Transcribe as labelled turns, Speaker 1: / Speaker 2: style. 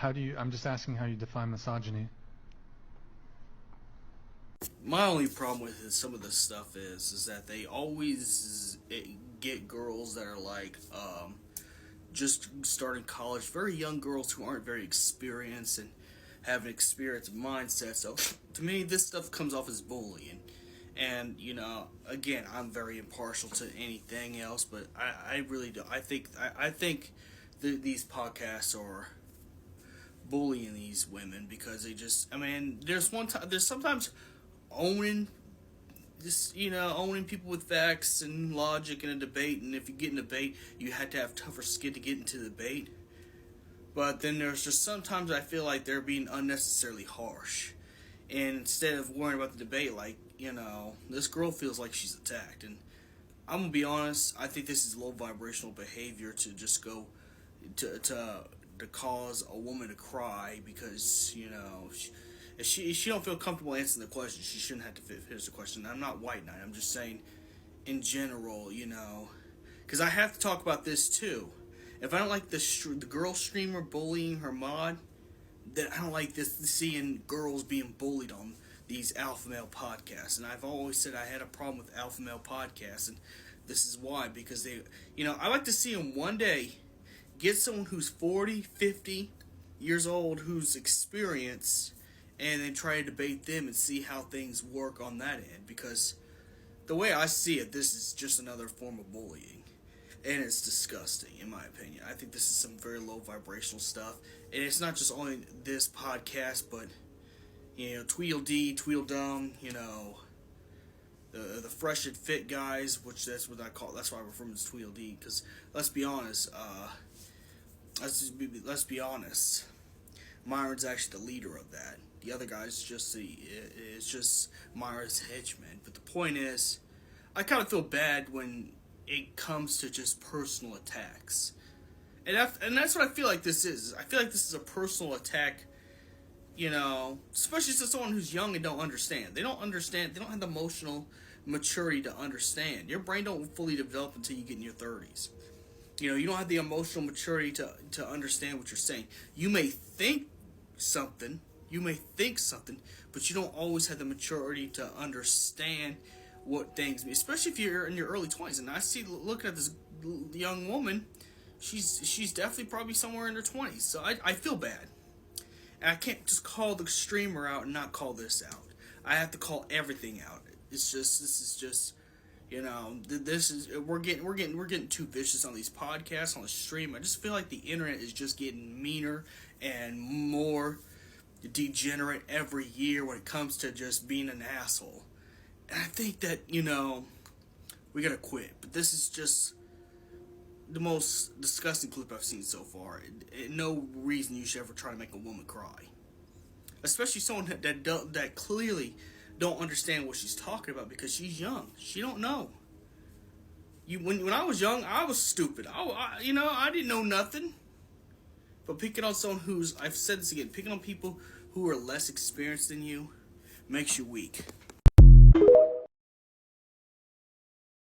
Speaker 1: I'm just asking how you define misogyny.
Speaker 2: My only problem with some of this stuff is that they always get girls that are like just starting college, very young girls who aren't very experienced and have an experienced mindset. So to me, this stuff comes off as bullying. And again, I'm very impartial to anything else, but I really do. I think these podcasts are bullying these women because they just. I mean, there's sometimes owning owning people with facts and logic in a debate, and if you get in a debate, you had to have tougher skin to get into the debate. But then there's just sometimes I feel like they're being unnecessarily harsh. And instead of worrying about the debate, like, this girl feels like she's attacked. And I'm going to be honest, I think this is low vibrational behavior to just go to cause a woman to cry because, if she don't feel comfortable answering the question, she shouldn't have to finish the question. I'm not white knight. I'm just saying, in general, because I have to talk about this too. If I don't like the girl streamer bullying her mod, then I don't like seeing girls being bullied on these alpha male podcasts. And I've always said I had a problem with alpha male podcasts, and this is why, because they, I like to see them one day get someone who's 40, 50 years old, who's experienced, and then try to debate them and see how things work on that end. Because the way I see it, this is just another form of bullying. And it's disgusting, in my opinion. I think this is some very low vibrational stuff. And it's not just only this podcast, but, Tweedledee, Tweedledum, the Fresh and Fit guys, which that's what I call, that's why I refer to them as Tweedledee. Because, let's be honest, Myron's actually the leader of that. The other guy's it's just Myron's henchmen. But the point is, I kind of feel bad when it comes to just personal attacks. And that's what I feel like this is. I feel like this is a personal attack, especially to someone who's young and don't understand. They don't understand. They don't have the emotional maturity to understand. Your brain don't fully develop until you get in your 30s. You don't have the emotional maturity to understand what you're saying. You may think something, but you don't always have the maturity to understand what things mean, especially if you're in your early 20s. And I see, looking at this young woman, she's definitely probably somewhere in her 20s. So I feel bad. And I can't just call the streamer out and not call this out. I have to call everything out. This is just we're getting too vicious on these podcasts, on the stream. I just feel like the internet is just getting meaner and more degenerate every year when it comes to just being an asshole. And I think that, we gotta quit. But this is just the most disgusting clip I've seen so far. No reason you should ever try to make a woman cry. Especially someone that clearly don't understand what she's talking about because she's young. She don't know. When I was young, I was stupid. I didn't know nothing. But picking on someone I've said this again, picking on people who are less experienced than you makes you weak.